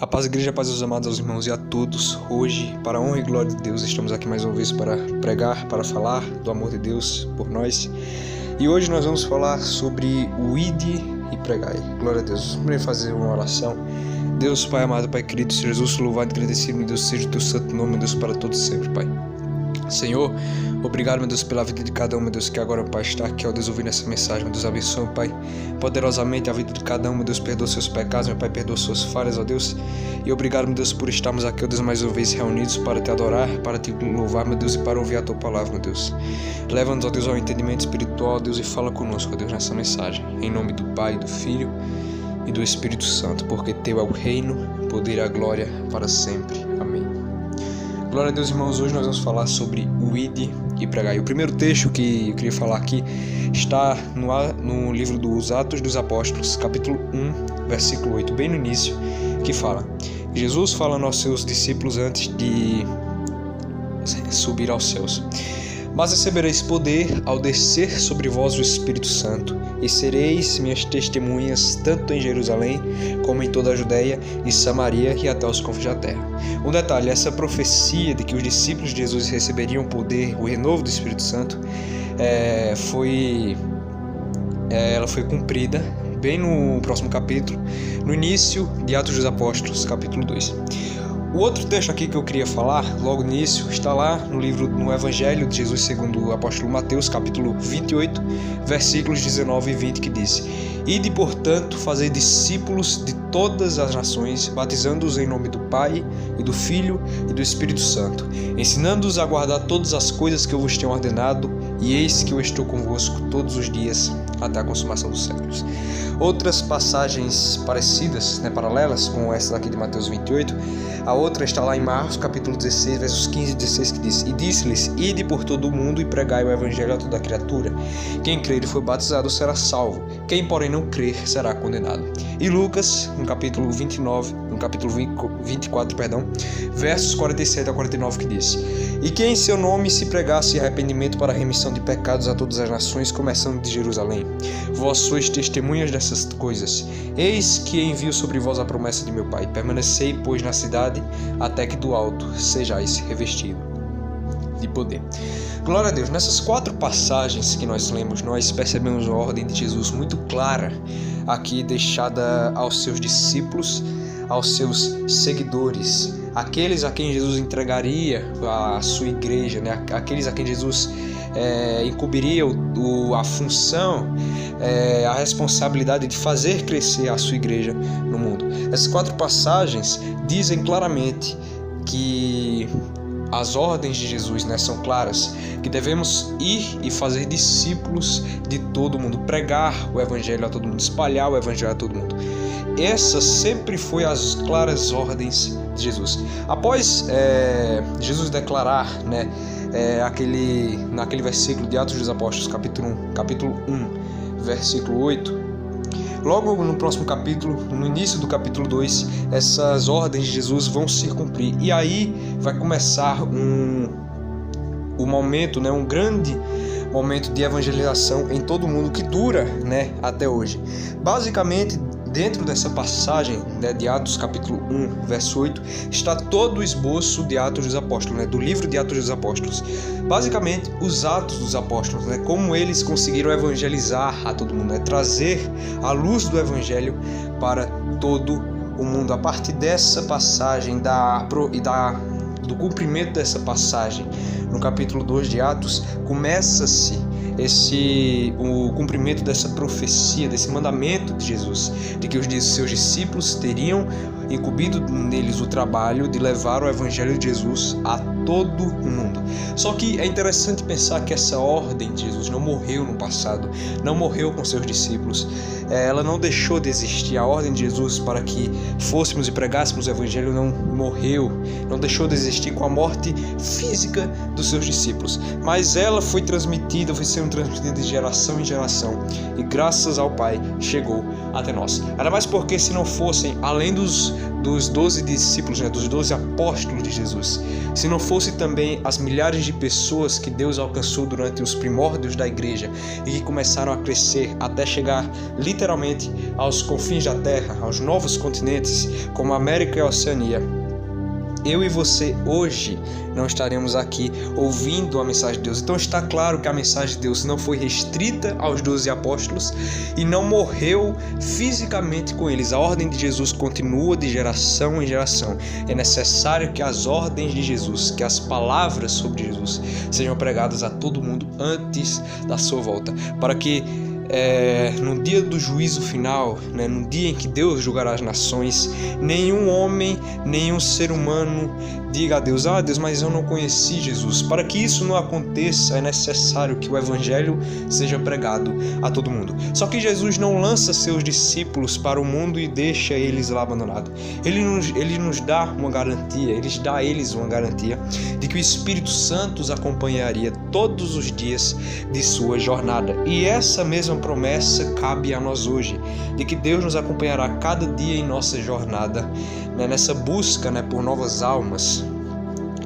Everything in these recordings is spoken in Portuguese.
A paz, igreja, a paz dos amados, aos irmãos e a todos. Hoje, para a honra e glória de Deus, estamos aqui mais uma vez para pregar, para falar do amor de Deus por nós. E hoje nós vamos falar sobre o ide e pregai. Glória a Deus. Vamos fazer uma oração. Deus, Pai amado, Pai querido, Senhor Jesus, louvado e agradecido, meu Deus, seja o teu santo nome, meu Deus, para todos sempre, Pai. Senhor, obrigado, meu Deus, pela vida de cada um, meu Deus, que agora, Pai, está aqui, ó Deus, ouvindo essa mensagem, meu Deus, abençoa, Pai, poderosamente a vida de cada um, meu Deus, perdoa seus pecados, meu Pai, perdoa suas falhas, ó Deus, e obrigado, meu Deus, por estarmos aqui, ó Deus, mais uma vez reunidos para te adorar, para te louvar, meu Deus, e para ouvir a tua palavra, meu Deus. Leva-nos, ó Deus, ao entendimento espiritual, ó Deus, e fala conosco, ó Deus, nessa mensagem, em nome do Pai, do Filho e do Espírito Santo, porque teu é o reino, o poder e a glória para sempre. Amém. Glória a Deus, irmãos. Hoje nós vamos falar sobre o ide e pregai. O primeiro texto que eu queria falar aqui está no livro dos Atos dos Apóstolos, capítulo 1, versículo 8, bem no início, que fala: Jesus fala aos seus discípulos antes de subir aos céus: mas recebereis poder ao descer sobre vós o Espírito Santo, e sereis minhas testemunhas tanto em Jerusalém como em toda a Judéia e Samaria e até os confins da terra. Um detalhe: essa profecia de que os discípulos de Jesus receberiam poder, o renovo do Espírito Santo, ela foi cumprida bem no próximo capítulo, no início de Atos dos Apóstolos, capítulo 2. O outro texto aqui que eu queria falar, logo no início, está lá no Evangelho de Jesus segundo o apóstolo Mateus, capítulo 28, versículos 19 e 20, que diz: Ide, portanto, fazer discípulos de todas as nações, batizando-os em nome do Pai, e do Filho, e do Espírito Santo, ensinando-os a guardar todas as coisas que eu vos tenho ordenado, e eis que eu estou convosco todos os dias, até a consumação dos séculos. Outras passagens parecidas, paralelas com essa daqui de Mateus 28, a outra está lá em Marcos, capítulo 16, versos 15 e 16, que diz: E disse-lhes: Ide por todo o mundo e pregai o evangelho a toda criatura. Quem crer e for batizado será salvo, quem porém não crer será condenado. E Lucas, no capítulo 24, versos 47 a 49, que diz: E que em seu nome se pregasse arrependimento para a remissão de pecados a todas as nações, começando de Jerusalém. Vós sois testemunhas dessas coisas. Eis que envio sobre vós a promessa de meu Pai. Permanecei, pois, na cidade, até que do alto sejais revestidos de poder. Glória a Deus. Nessas 4 passagens que nós lemos, nós percebemos uma ordem de Jesus muito clara aqui, deixada aos seus discípulos, aos seus seguidores, aqueles a quem Jesus entregaria a sua igreja, aqueles a quem Jesus incumbiria a função, a responsabilidade de fazer crescer a sua igreja no mundo. Essas 4 passagens dizem claramente que as ordens de Jesus são claras, que devemos ir e fazer discípulos de todo mundo, pregar o evangelho a todo mundo, espalhar o evangelho a todo mundo. Essa sempre foi as claras ordens de Jesus. Após Jesus declarar, naquele versículo de Atos dos Apóstolos, capítulo 1, versículo 8, logo no próximo capítulo, no início do capítulo 2, essas ordens de Jesus vão se cumprir. E aí vai começar um momento, um grande momento de evangelização em todo mundo que dura, até hoje. Basicamente, dentro dessa passagem, de Atos capítulo 1, verso 8, está todo o esboço de Atos dos Apóstolos, do livro de Atos dos Apóstolos. Basicamente, os Atos dos Apóstolos, como eles conseguiram evangelizar a todo mundo, trazer a luz do Evangelho para todo o mundo. A partir dessa passagem do cumprimento dessa passagem, no capítulo 2 de Atos, começa-se o cumprimento dessa profecia, desse mandamento de Jesus, de que os seus discípulos teriam incumbido neles o trabalho de levar o evangelho de Jesus a todo o mundo. Só que é interessante pensar que essa ordem de Jesus não morreu no passado, não morreu com seus discípulos, ela não deixou de existir. A ordem de Jesus para que fôssemos e pregássemos o evangelho não morreu, não deixou de existir com a morte física dos seus discípulos, mas ela foi sendo transmitida de geração em geração, e graças ao Pai chegou até nós. Ainda mais porque, se não fossem, além dos dos 12 discípulos, né, dos 12 apóstolos de Jesus, se não fosse também as milhares de pessoas que Deus alcançou durante os primórdios da igreja e que começaram a crescer até chegar literalmente aos confins da terra, aos novos continentes, como a América e a Oceania, eu e você hoje não estaremos aqui ouvindo a mensagem de Deus. Então está claro que a mensagem de Deus não foi restrita aos 12 apóstolos e não morreu fisicamente com eles. A ordem de Jesus continua de geração em geração. É necessário que as ordens de Jesus, que as palavras sobre Jesus sejam pregadas a todo mundo antes da sua volta, para que no dia do juízo final, né, no dia em que Deus julgará as nações, nenhum homem, nenhum ser humano diga a Deus: Deus, mas eu não conheci Jesus. Para que isso não aconteça, é necessário que o evangelho seja pregado a todo mundo. Só que Jesus não lança seus discípulos para o mundo e deixa eles lá abandonados. Ele nos dá uma garantia, ele dá a eles uma garantia de que o Espírito Santo os acompanharia todos os dias de sua jornada. E essa mesma promessa cabe a nós hoje, de que Deus nos acompanhará cada dia em nossa jornada, né, nessa busca, né, por novas almas.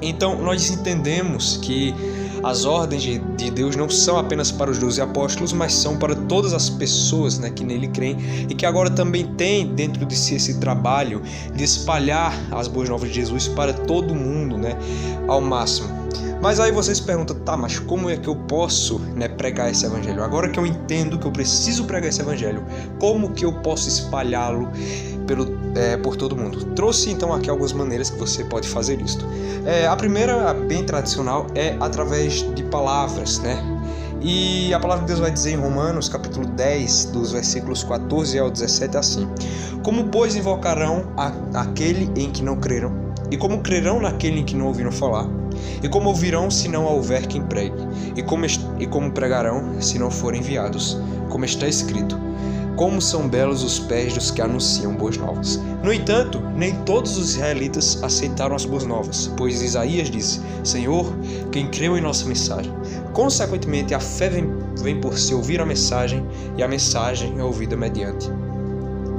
Então nós entendemos que as ordens de Deus não são apenas para os 12 apóstolos, mas são para todas as pessoas, né, que nele creem e que agora também tem dentro de si esse trabalho de espalhar as boas novas de Jesus para todo mundo, né, ao máximo. Mas aí vocês perguntam: mas como é que eu posso, né, pregar esse evangelho? Agora que eu entendo que eu preciso pregar esse evangelho, como que eu posso espalhá-lo por todo mundo? Trouxe então aqui algumas maneiras que você pode fazer isto. A primeira, bem tradicional, é através de palavras, né? E a palavra de Deus vai dizer em Romanos, capítulo 10, dos versículos 14 ao 17, assim: Como, pois, invocarão aquele em que não creram? E como crerão naquele em que não ouviram falar? E como ouvirão se não houver quem pregue? E como pregarão se não forem enviados? Como está escrito: Como são belos os pés dos que anunciam boas novas. No entanto, nem todos os israelitas aceitaram as boas novas, pois Isaías disse: Senhor, quem creu em nossa mensagem? Consequentemente, a fé vem por se ouvir a mensagem, e a mensagem é ouvida mediante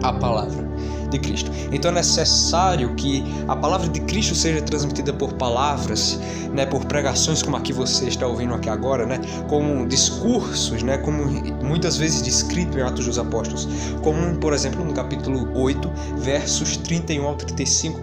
a palavra de Cristo. Então é necessário que a palavra de Cristo seja transmitida por palavras, né, por pregações como a que você está ouvindo aqui agora, né, como discursos, né, como muitas vezes descrito em Atos dos Apóstolos, como por exemplo no capítulo 8, versos 31 ao 35,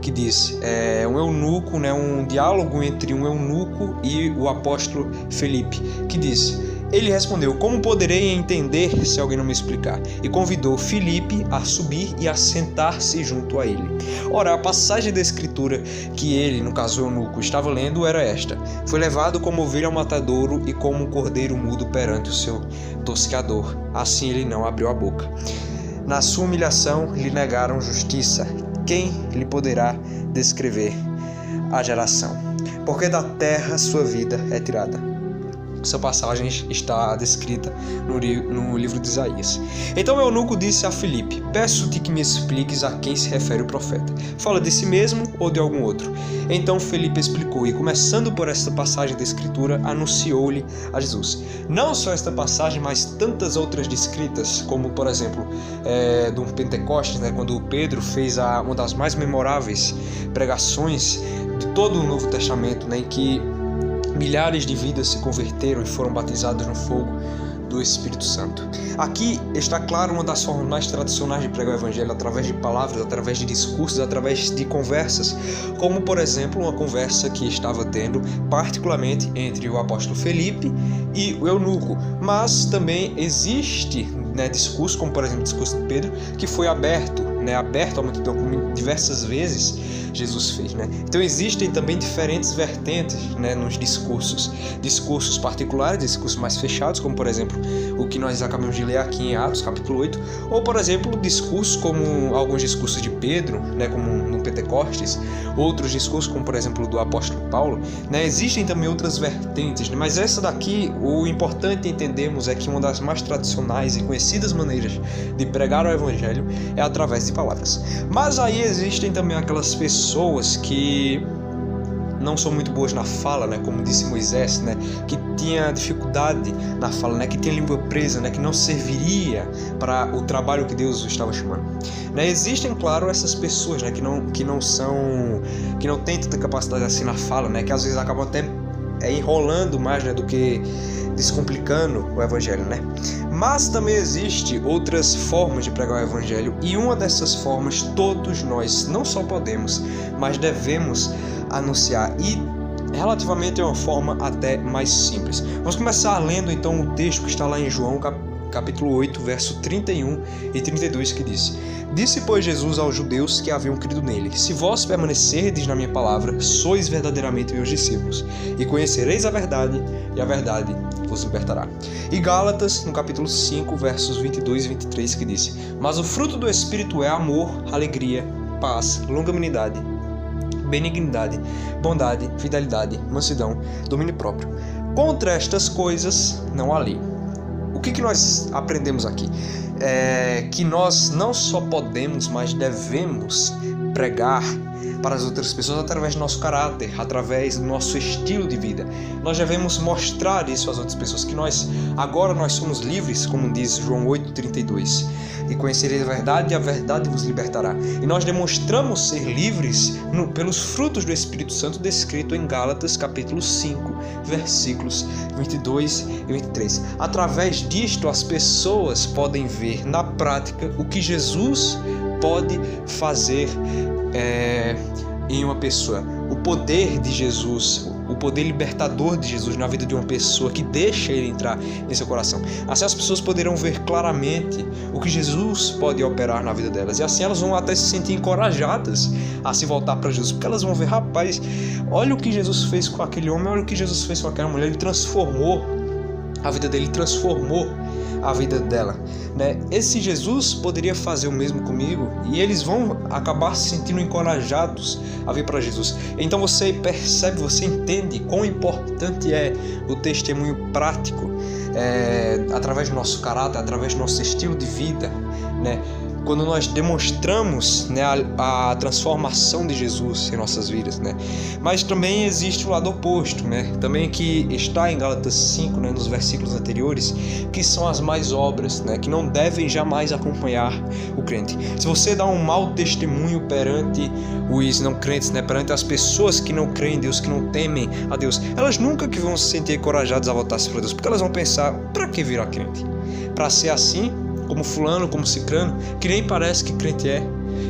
que diz, um eunuco, né, um diálogo entre um eunuco e o apóstolo Felipe, que diz: Ele respondeu: Como poderei entender se alguém não me explicar? E convidou Filipe a subir e a sentar-se junto a ele. Ora, a passagem da escritura que ele, no caso o eunuco, estava lendo era esta: Foi levado como ovelha ao matadouro e como um cordeiro mudo perante o seu tosqueador. Assim ele não abriu a boca. Na sua humilhação lhe negaram justiça. Quem lhe poderá descrever a geração? Porque da terra sua vida é tirada. Essa passagem está descrita no livro de Isaías. Então o eunuco disse a Filipe: Peço-te que me expliques a quem se refere o profeta. Fala de si mesmo ou de algum outro? Então Filipe explicou, e começando por esta passagem da escritura, anunciou-lhe a Jesus. Não só esta passagem, mas tantas outras descritas, como por exemplo do Pentecostes, né, quando Pedro fez uma das mais memoráveis pregações de todo o Novo Testamento, né, em que milhares de vidas se converteram e foram batizadas no fogo do Espírito Santo. Aqui está claro uma das formas mais tradicionais de pregar o Evangelho, através de palavras, através de discursos, através de conversas, como por exemplo uma conversa que estava tendo particularmente entre o apóstolo Felipe e o eunuco. Mas também existe, né, discurso, como por exemplo o discurso de Pedro, que foi aberto ao multidão, como diversas vezes Jesus fez, né? Então existem também diferentes vertentes, né, nos discursos particulares, discursos mais fechados, como por exemplo o que nós acabamos de ler aqui em Atos capítulo 8, ou por exemplo discursos como alguns discursos de Pedro, né, como no Pentecostes, outros discursos como por exemplo do apóstolo Paulo, né? Existem também outras vertentes, né? Mas essa daqui, o importante entendermos é que uma das mais tradicionais e conhecidas maneiras de pregar o Evangelho é através de palavras. Mas aí existem também aquelas pessoas que não são muito boas na fala, né? Como disse Moisés, né? Que tinha dificuldade na fala, né? Que tinha língua presa, né? Que não serviria para o trabalho que Deus o estava chamando. Né? Existem, claro, essas pessoas, né? Que não têm tanta capacidade assim na fala, né? Que às vezes acabam até enrolando mais, né? Do que descomplicando o evangelho, né? Mas também existe outras formas de pregar o evangelho, e uma dessas formas todos nós não só podemos, mas devemos anunciar, e relativamente é uma forma até mais simples. Vamos começar lendo então o texto que está lá em João capítulo 8, verso 31 e 32, que diz: Disse, pois, Jesus aos judeus que haviam crido nele: Se vós permanecerdes na minha palavra, sois verdadeiramente meus discípulos, e conhecereis a verdade, e a verdade vos libertará. E Gálatas, no capítulo 5, versos 22 e 23, que diz: Mas o fruto do Espírito é amor, alegria, paz, longanimidade, benignidade, bondade, fidelidade, mansidão, domínio próprio. Contra estas coisas não há lei. O que nós aprendemos aqui? Que nós não só podemos, mas devemos pregar para as outras pessoas através do nosso caráter, através do nosso estilo de vida. Nós devemos mostrar isso às outras pessoas, que agora nós somos livres, como diz João 8,32. E conhecereis a verdade, e a verdade vos libertará. E nós demonstramos ser livres pelos frutos do Espírito Santo, descrito em Gálatas capítulo 5, versículos 22 e 23. Através disto, as pessoas podem ver na prática o que Jesus pode fazer em uma pessoa. O poder de Jesus, o poder libertador de Jesus na vida de uma pessoa que deixa ele entrar em seu coração. Assim as pessoas poderão ver claramente o que Jesus pode operar na vida delas, e assim elas vão até se sentir encorajadas a se voltar para Jesus, porque elas vão ver: rapaz, olha o que Jesus fez com aquele homem, olha o que Jesus fez com aquela mulher. Ele transformou a vida dele, transformou a vida dela, né? Esse Jesus poderia fazer o mesmo comigo, e eles vão acabar se sentindo encorajados a vir para Jesus. Então você percebe, você entende quão importante é o testemunho prático, através do nosso caráter, através do nosso estilo de vida, né? Quando nós demonstramos, né, a transformação de Jesus em nossas vidas, né? Mas também existe o lado oposto, né? Também que está em Gálatas 5, né, nos versículos anteriores, que são as más obras, né, que não devem jamais acompanhar o crente. Se você dá um mau testemunho perante os não crentes, né, perante as pessoas que não creem em Deus, que não temem a Deus, elas nunca que vão se sentir encorajadas a voltar-se para Deus, porque elas vão pensar: para que virar crente? Para ser assim, como fulano, como cicrano, que nem parece que crente é,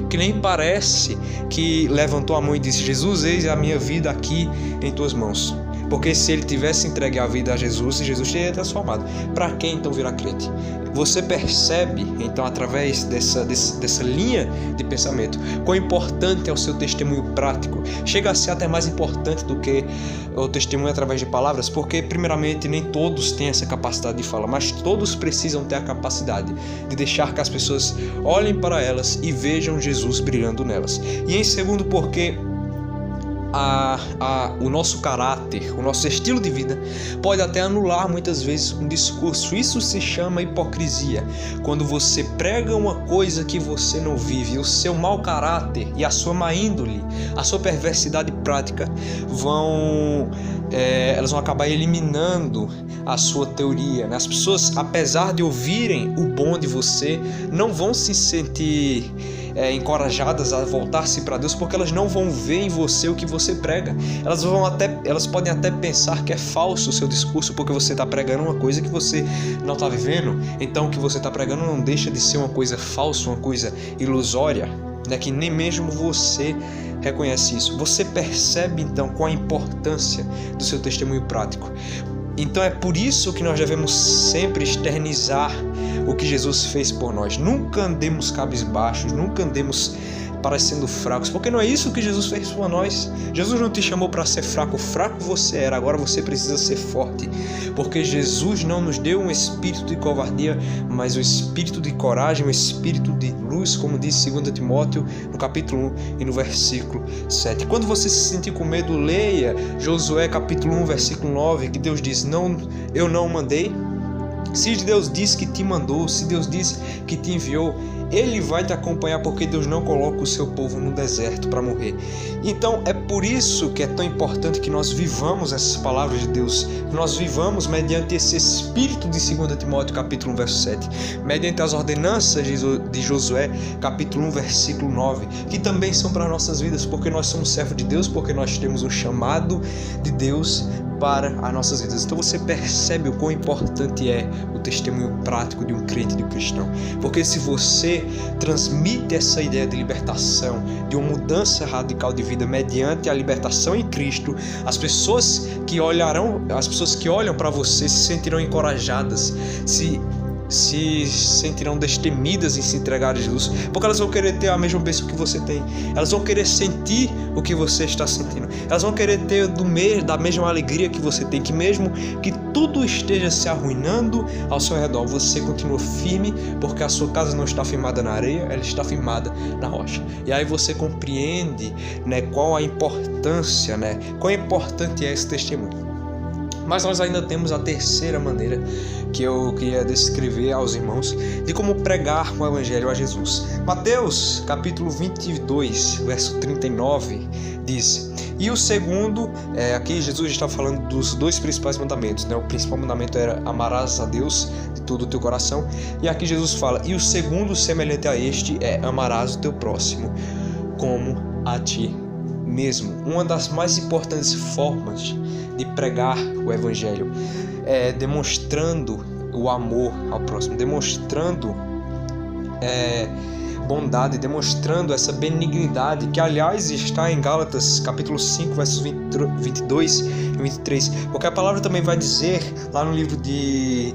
que nem parece que levantou a mão e disse: Jesus, eis a minha vida aqui em tuas mãos. Porque se ele tivesse entregue a vida a Jesus, Jesus teria transformado. Para quem então virar crente? Você percebe então, através dessa linha de pensamento, quão importante é o seu testemunho prático. Chega a ser até mais importante do que o testemunho através de palavras, porque primeiramente nem todos têm essa capacidade de fala, mas todos precisam ter a capacidade de deixar que as pessoas olhem para elas e vejam Jesus brilhando nelas. E em segundo, porque o nosso caráter, o nosso estilo de vida pode até anular muitas vezes um discurso. Isso se chama hipocrisia. Quando você prega uma coisa que você não vive, o seu mau caráter e a sua má índole, a sua perversidade prática elas vão acabar eliminando a sua teoria, né? As pessoas, apesar de ouvirem o bom de você, não vão se sentir encorajadas a voltar-se para Deus, porque elas não vão ver em você o que você prega. Elas podem até pensar que é falso o seu discurso, porque você está pregando uma coisa que você não está vivendo. Então o que você está pregando não deixa de ser uma coisa falsa, uma coisa ilusória, né? Que nem mesmo você reconhece isso. Você percebe então qual a importância do seu testemunho prático. Então é por isso que nós devemos sempre externizar o que Jesus fez por nós. Nunca andemos cabisbaixos, nunca andemos parecendo fracos, porque não é isso que Jesus fez por nós. Jesus não te chamou para ser fraco. Fraco você era, agora você precisa ser forte, porque Jesus não nos deu um espírito de covardia, mas um espírito de coragem, um espírito de luz, como diz 2 Timóteo no capítulo 1 e no versículo 7. Quando você se sentir com medo, leia Josué capítulo 1 versículo 9, que Deus diz: não, eu não mandei. Se Deus diz que te mandou, se Deus diz que te enviou, Ele vai te acompanhar, porque Deus não coloca o seu povo no deserto para morrer. Então é por isso que é tão importante que nós vivamos essas palavras de Deus, que nós vivamos mediante esse espírito de 2 Timóteo capítulo 1, verso 7, mediante as ordenanças de Josué capítulo 1, versículo 9, que também são para nossas vidas, porque nós somos servos de Deus, porque nós temos um chamado de Deus para as nossas vidas. Então você percebe o quão importante é o testemunho prático de um crente, de um cristão. Porque se você transmite essa ideia de libertação, de uma mudança radical de vida mediante a libertação em Cristo, as pessoas que olham para você se sentirão encorajadas, se sentirão destemidas em se entregar a Jesus, porque elas vão querer ter a mesma bênção que você tem, elas vão querer sentir o que você está sentindo, elas vão querer ter da mesma alegria que você tem, que mesmo que tudo esteja se arruinando ao seu redor, você continua firme, porque a sua casa não está firmada na areia, ela está firmada na rocha. E aí você compreende, qual a importância, quão importante é esse testemunho. Mas nós ainda temos a terceira maneira que eu queria descrever aos irmãos de como pregar o Evangelho a Jesus. Mateus capítulo 22, verso 39 diz: e o segundo, aqui Jesus está falando dos dois principais mandamentos, O principal mandamento era amarás a Deus de todo o teu coração, e aqui Jesus fala: e o segundo semelhante a este é amarás o teu próximo como a ti mesmo. Uma das mais importantes formas de pregar o Evangelho é demonstrando o amor ao próximo, demonstrando bondade, demonstrando essa benignidade, que aliás está em Gálatas capítulo 5, versos 22 e 23, porque a palavra também vai dizer lá no livro de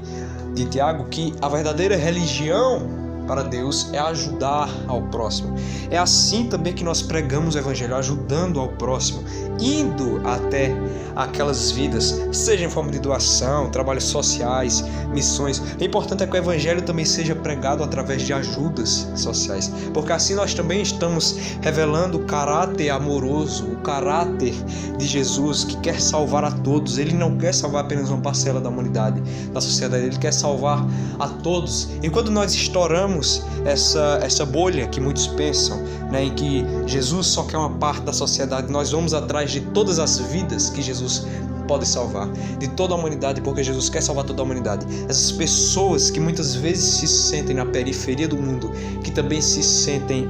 Tiago que a verdadeira religião para Deus é ajudar ao próximo. É assim também que nós pregamos o Evangelho, ajudando ao próximo, indo até aquelas vidas, seja em forma de doação, trabalhos sociais, missões. O importante é que o Evangelho também seja pregado através de ajudas sociais, porque assim nós também estamos revelando o caráter amoroso, o caráter de Jesus, que quer salvar a todos. Ele não quer salvar apenas uma parcela da humanidade, da sociedade, ele quer salvar a todos. E quando nós estouramos essa bolha que muitos pensam, em que Jesus só quer uma parte da sociedade, nós vamos atrás de todas as vidas que Jesus pode salvar, de toda a humanidade, porque Jesus quer salvar toda a humanidade. Essas pessoas que muitas vezes se sentem na periferia do mundo, que também se sentem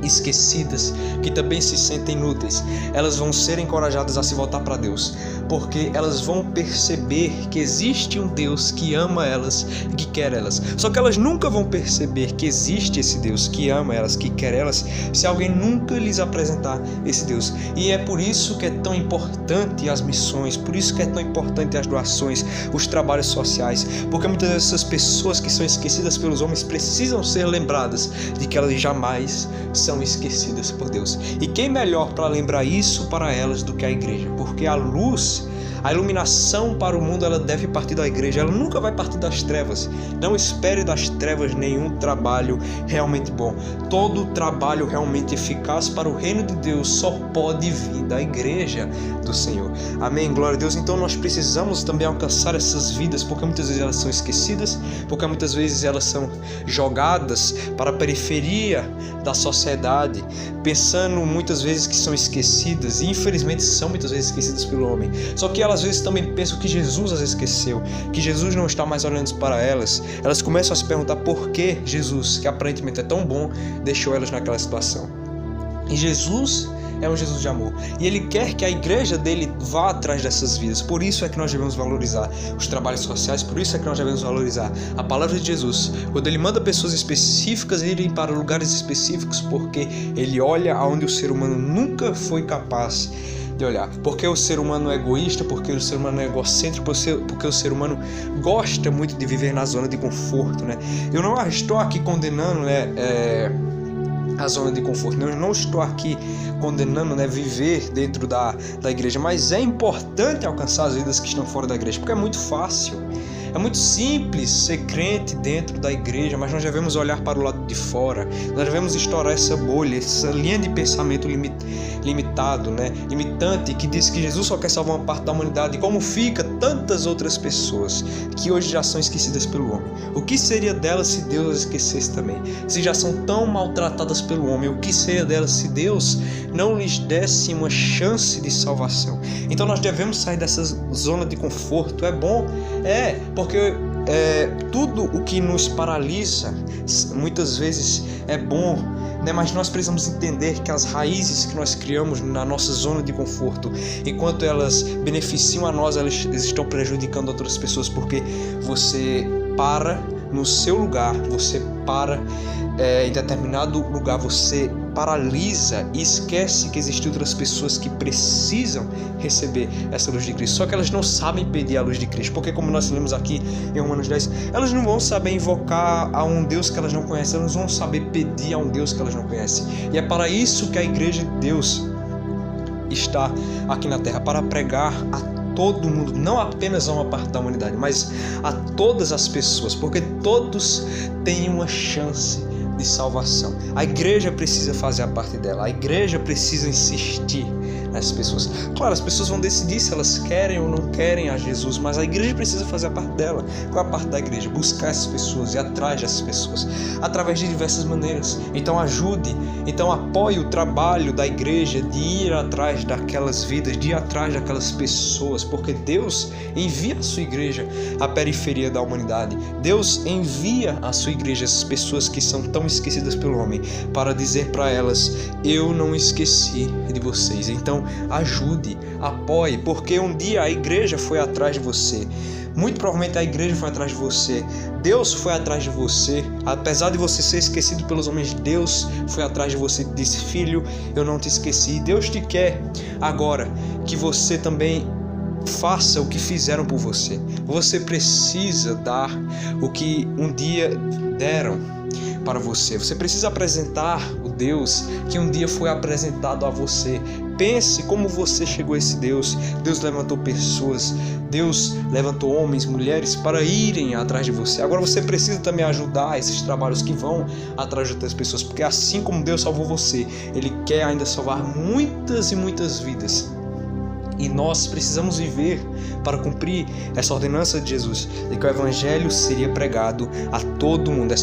esquecidas, que também se sentem inúteis, elas vão ser encorajadas a se voltar para Deus, porque elas vão perceber que existe um Deus que ama elas e que quer elas. Só que elas nunca vão perceber que existe esse Deus que ama elas, que quer elas, se alguém nunca lhes apresentar esse Deus. E é por isso que é tão importante as missões, por isso que é tão importante as doações, os trabalhos sociais, porque muitas dessas pessoas que são esquecidas pelos homens precisam ser lembradas de que elas jamais são esquecidas por Deus. E quem melhor para lembrar isso para elas do que a igreja? Porque a luz, a iluminação para o mundo, ela deve partir da igreja, ela nunca vai partir das trevas. Não espere das trevas nenhum trabalho realmente bom. Todo trabalho realmente eficaz para o reino de Deus só pode vir da igreja do Senhor. Amém? Glória a Deus. Então nós precisamos também alcançar essas vidas, porque muitas vezes elas são esquecidas, porque muitas vezes elas são jogadas para a periferia da sociedade, pensando muitas vezes que são esquecidas, e infelizmente são muitas vezes esquecidas pelo homem. Só que elas às vezes também pensam que Jesus as esqueceu, que Jesus não está mais olhando para elas. Elas começam a se perguntar por que Jesus, que aparentemente é tão bom, deixou elas naquela situação. E Jesus é um Jesus de amor, e Ele quer que a igreja dele vá atrás dessas vidas. Por isso é que nós devemos valorizar os trabalhos sociais, por isso é que nós devemos valorizar a palavra de Jesus, quando Ele manda pessoas específicas irem para lugares específicos, porque Ele olha aonde o ser humano nunca foi capaz de olhar. Porque o ser humano é egoísta, porque o ser humano é egocêntrico, porque o ser humano gosta muito de viver na zona de conforto, Eu não estou aqui condenando, a zona de conforto. Eu não estou aqui condenando, viver dentro da igreja, mas é importante alcançar as vidas que estão fora da igreja, porque é muito fácil, é muito simples ser crente dentro da igreja, mas nós devemos olhar para o lado de fora, nós devemos estourar essa bolha, essa linha de pensamento limitado, limitante, que diz que Jesus só quer salvar uma parte da humanidade. E como fica tantas outras pessoas que hoje já são esquecidas pelo homem. O que seria delas se Deus as esquecesse também? Se já são tão maltratadas pelo homem, o que seria delas se Deus não lhes desse uma chance de salvação? Então nós devemos sair dessa zona de conforto. É bom? Porque tudo o que nos paralisa muitas vezes é bom, né? Mas nós precisamos entender que as raízes que nós criamos na nossa zona de conforto, enquanto elas beneficiam a nós, elas estão prejudicando outras pessoas, porque você para no seu lugar, você para em determinado lugar, você paralisa e esquece que existem outras pessoas que precisam receber essa luz de Cristo, só que elas não sabem pedir a luz de Cristo, porque como nós lemos aqui em Romanos 10, elas não vão saber invocar a um Deus que elas não conhecem, elas vão saber pedir a um Deus que elas não conhecem. E é para isso que a Igreja de Deus está aqui na terra, para pregar a todo mundo, não apenas a uma parte da humanidade, mas a todas as pessoas, porque todos têm uma chance de salvação. A igreja precisa fazer a parte dela, a igreja precisa insistir nas pessoas. Claro, as pessoas vão decidir se elas querem ou não querem a Jesus, mas a igreja precisa fazer a parte dela. Qual é a parte da igreja? Buscar essas pessoas, ir atrás dessas pessoas, através de diversas maneiras. Então ajude, então apoie o trabalho da igreja de ir atrás daquelas vidas, de ir atrás daquelas pessoas, porque Deus envia a sua igreja à periferia da humanidade. Deus envia a sua igreja essas pessoas que são tão esquecidas pelo homem, para dizer para elas: eu não esqueci de vocês. Então ajude, apoie, porque um dia a igreja foi atrás de você. Muito provavelmente a igreja foi atrás de você, Deus foi atrás de você. Apesar de você ser esquecido pelos homens, Deus foi atrás de você e disse: filho, eu não te esqueci. Deus te quer agora que você também faça o que fizeram por você. Você precisa dar o que um dia deram para você. Você precisa apresentar o Deus que um dia foi apresentado a você. Pense como você chegou a esse Deus. Deus levantou pessoas, Deus levantou homens, mulheres para irem atrás de você. Agora você precisa também ajudar esses trabalhos que vão atrás de outras pessoas, porque assim como Deus salvou você, Ele quer ainda salvar muitas e muitas vidas. E nós precisamos viver para cumprir essa ordenança de Jesus, de que o Evangelho seria pregado a todo mundo.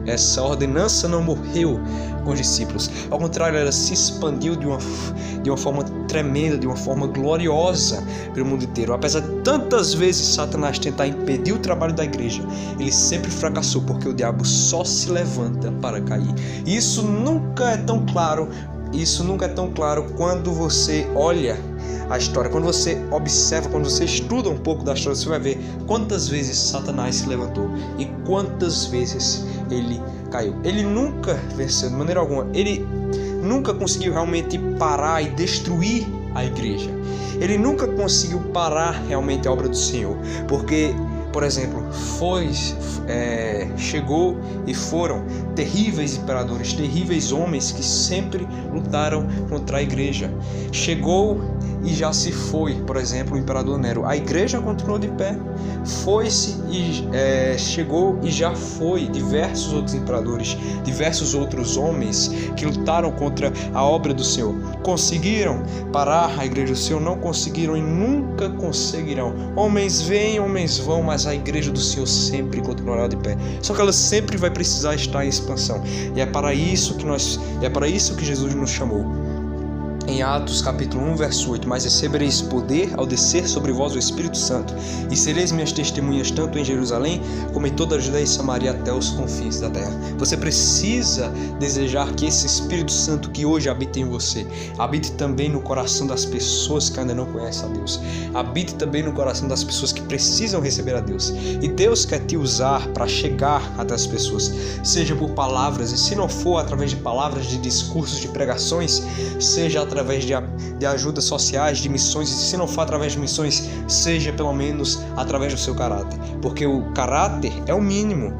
Essa ordenança não morreu com os discípulos. Ao contrário, ela se expandiu de uma forma tremenda, de uma forma gloriosa pelo mundo inteiro. Apesar de tantas vezes Satanás tentar impedir o trabalho da igreja, ele sempre fracassou, porque o diabo só se levanta para cair. E isso nunca é tão claro quando você olha a história, quando você observa, quando você estuda um pouco da história, você vai ver quantas vezes Satanás se levantou e quantas vezes ele caiu. Ele nunca venceu de maneira alguma, ele nunca conseguiu realmente parar e destruir a igreja. Ele nunca conseguiu parar realmente a obra do Senhor, porque, por exemplo, chegou e foram terríveis imperadores, terríveis homens que sempre lutaram contra a igreja. Chegou e já se foi, por exemplo, o imperador Nero. A igreja continuou de pé. Foi-se e chegou e já foi diversos outros imperadores, diversos outros homens que lutaram contra a obra do Senhor. Conseguiram parar a igreja do Senhor? Não conseguiram e nunca conseguirão. Homens vêm, homens vão, mas a igreja do Senhor sempre continuará de pé. Só que ela sempre vai precisar estar em expansão. E é para isso que Jesus nos chamou. Em Atos capítulo 1, verso 8: mas recebereis poder ao descer sobre vós o Espírito Santo, e sereis minhas testemunhas tanto em Jerusalém, como em toda a Judeia e Samaria, até os confins da terra. Você precisa desejar que esse Espírito Santo que hoje habita em você, habite também no coração das pessoas que ainda não conhecem a Deus. Habite também no coração das pessoas que precisam receber a Deus. E Deus quer te usar para chegar até as pessoas, seja por palavras, e se não for através de palavras, de discursos, de pregações, seja através de ajudas sociais, de missões, e se não for através de missões, seja pelo menos através do seu caráter, porque o caráter é o mínimo.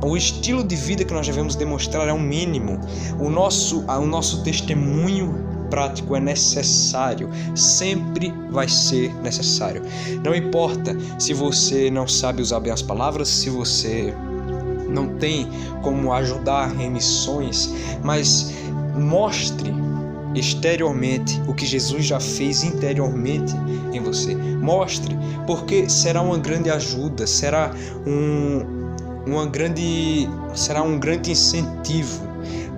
O estilo de vida que nós devemos demonstrar é o mínimo. O nosso testemunho prático é necessário, sempre vai ser necessário. Não importa se você não sabe usar bem as palavras, se você não tem como ajudar em missões, mas mostre exteriormente o que Jesus já fez interiormente em você. Mostre, porque será uma grande ajuda, será um grande incentivo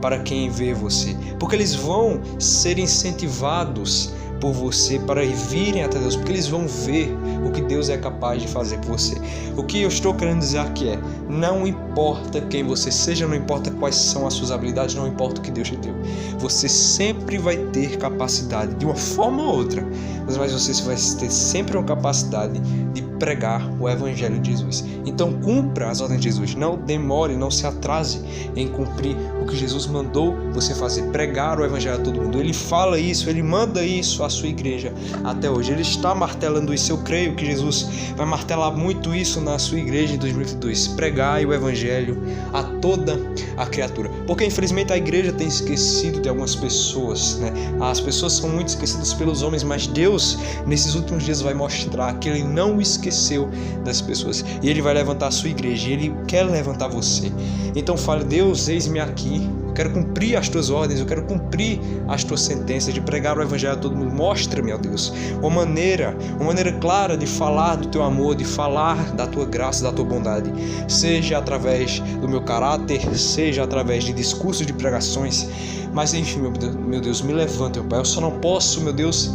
para quem vê você, porque eles vão ser incentivados por você para virem até Deus, porque eles vão ver o que Deus é capaz de fazer por você. O que eu estou querendo dizer aqui é: não importa quem você seja, não importa quais são as suas habilidades, não importa o que Deus te deu, você sempre vai ter capacidade, de uma forma ou outra, mas você vai ter sempre uma capacidade de pregar o Evangelho de Jesus. Então cumpra as ordens de Jesus, não demore, não se atrase em cumprir o que Jesus mandou você fazer, pregar o Evangelho a todo mundo. Ele fala isso, ele manda isso à sua igreja até hoje, ele está martelando isso. Eu creio que Jesus vai martelar muito isso na sua igreja em 2022, pregar o Evangelho a toda a criatura, porque infelizmente a igreja tem esquecido de algumas pessoas, né? As pessoas são muito esquecidas pelos homens, mas Deus nesses últimos dias vai mostrar que ele não esqueceu das pessoas, e ele vai levantar a sua igreja, e ele quer levantar você. Então fale: Deus, eis-me aqui, eu quero cumprir as tuas ordens, eu quero cumprir as tuas sentenças de pregar o Evangelho a todo mundo. Mostra-me, ó Deus, uma maneira clara de falar do teu amor, de falar da tua graça, da tua bondade, seja através do meu caráter, seja através de discursos, de pregações, mas enfim, meu Deus, me levanta, meu Pai. Eu só não posso, meu Deus,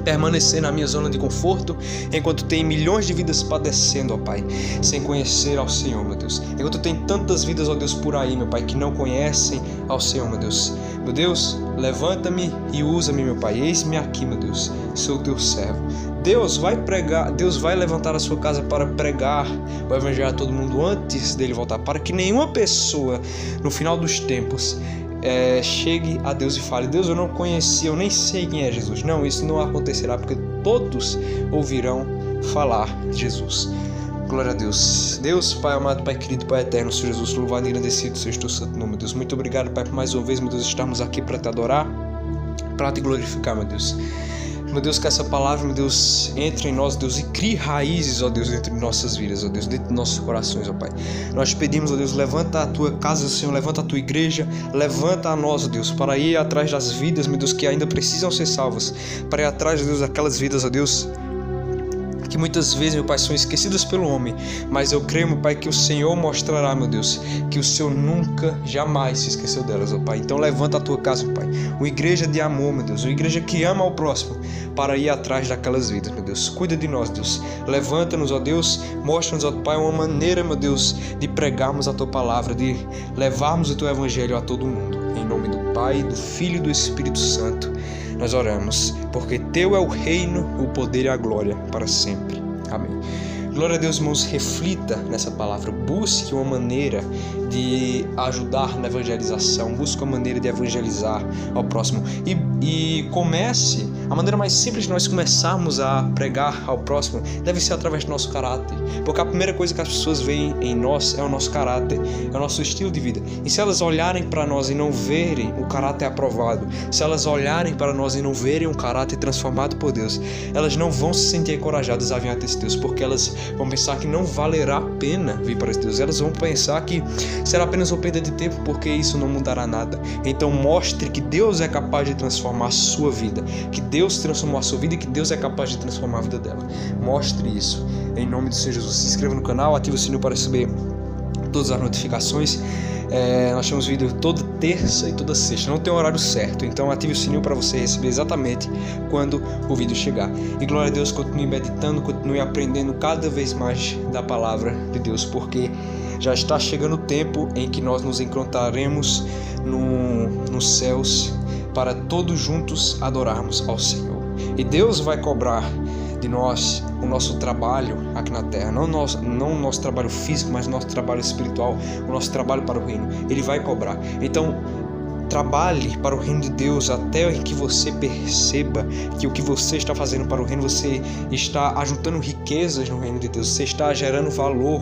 permanecer na minha zona de conforto enquanto tem milhões de vidas padecendo, ó Pai, sem conhecer ao Senhor, meu Deus. Enquanto tem tantas vidas, ó Deus, por aí, meu Pai, que não conhecem ao Senhor, meu Deus. Meu Deus, levanta-me e usa-me, meu Pai. Eis-me aqui, meu Deus, sou teu servo. Deus vai pregar, Deus vai levantar a sua casa para pregar o Evangelho a todo mundo antes dele voltar, para que nenhuma pessoa no final dos tempos chegue a Deus e fale: Deus, eu não conhecia, eu nem sei quem é Jesus. Não, isso não acontecerá, porque todos ouvirão falar de Jesus. Glória a Deus. Deus, Pai amado, Pai querido, Pai eterno, Senhor Jesus, louvado e engrandecido seja o teu santo nome, Deus. Muito obrigado, Pai, por mais uma vez, meu Deus, estarmos aqui para te adorar, para te glorificar, meu Deus. Meu Deus, que essa palavra, meu Deus, entre em nós, Deus, e crie raízes, ó Deus, dentro de nossas vidas, ó Deus, dentro de nossos corações, ó Pai. Nós pedimos, ó Deus, levanta a tua casa, Senhor, levanta a tua igreja, levanta a nós, ó Deus, para ir atrás das vidas, meu Deus, que ainda precisam ser salvas, para ir atrás, ó Deus, daquelas vidas, ó Deus, que muitas vezes, meu Pai, são esquecidas pelo homem, mas eu creio, meu Pai, que o Senhor mostrará, meu Deus, que o Senhor nunca, jamais se esqueceu delas, ó Pai. Então levanta a tua casa, meu Pai, uma igreja de amor, meu Deus, uma igreja que ama ao próximo, para ir atrás daquelas vidas, meu Deus. Cuida de nós, Deus. Levanta-nos, ó Deus, mostra-nos, ó Pai, uma maneira, meu Deus, de pregarmos a tua palavra, de levarmos o teu Evangelho a todo mundo. Em nome do Pai, do Filho e do Espírito Santo, nós oramos, porque teu é o reino, o poder e a glória para sempre. Amém. Glória a Deus, irmãos, reflita nessa palavra, busque uma maneira de ajudar na evangelização, busque uma maneira de evangelizar ao próximo e comece, a maneira mais simples de nós começarmos a pregar ao próximo deve ser através do nosso caráter, porque a primeira coisa que as pessoas veem em nós é o nosso caráter, é o nosso estilo de vida, e se elas olharem para nós e não verem o caráter aprovado, se elas olharem para nós e não verem um caráter transformado por Deus, elas não vão se sentir encorajadas a vir até esse Deus, porque elas vão pensar que não valerá a pena vir para esse Deus, elas vão pensar que será apenas uma perda de tempo, porque isso não mudará nada. Então mostre que Deus é capaz de transformar a sua vida, que Deus transformou a sua vida e que Deus é capaz de transformar a vida dela. Mostre isso, em nome do Senhor Jesus. Se inscreva no canal, ative o sininho para receber todas as notificações. Nós temos vídeo toda terça e toda sexta, não tem um horário certo, então ative o sininho para você receber exatamente quando o vídeo chegar. E glória a Deus, continue meditando, continue aprendendo cada vez mais da palavra de Deus, porque já está chegando o tempo em que nós nos encontraremos nos céus para todos juntos adorarmos ao Senhor. E Deus vai cobrar de nós o nosso trabalho aqui na terra, não o nosso trabalho físico, mas o nosso trabalho espiritual, o nosso trabalho para o reino. Ele vai cobrar. Então trabalhe para o reino de Deus até que você perceba que o que você está fazendo para o reino, você está ajuntando riquezas no reino de Deus, você está gerando valor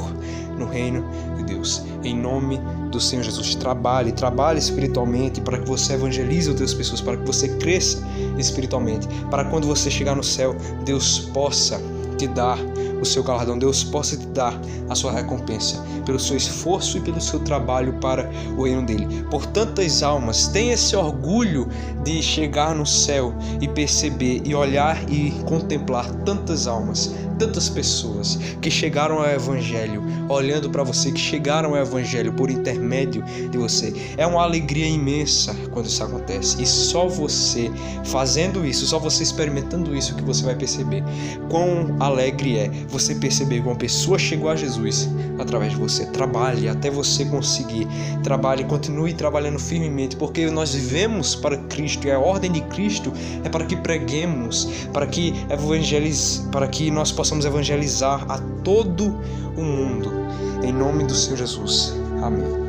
no reino de Deus. Em nome do Senhor Jesus, trabalhe espiritualmente para que você evangelize outras pessoas, para que você cresça espiritualmente, para quando você chegar no céu, Deus possa te dar o seu galardão, Deus possa te dar a sua recompensa pelo seu esforço e pelo seu trabalho para o reino dele. Por tantas almas, tenha esse orgulho de chegar no céu e perceber e olhar e contemplar tantas almas, tantas pessoas que chegaram ao Evangelho, olhando para você, que chegaram ao Evangelho por intermédio de você. É uma alegria imensa quando isso acontece. E só você fazendo isso, só você experimentando isso, que você vai perceber quão alegre é você perceber que uma pessoa chegou a Jesus através de você. Trabalhe até você conseguir. Trabalhe, continue trabalhando firmemente, porque nós vivemos para Cristo, e a ordem de Cristo é para que preguemos, para que nós possamos evangelizar a todo o mundo. Em nome do Senhor Jesus. Amém.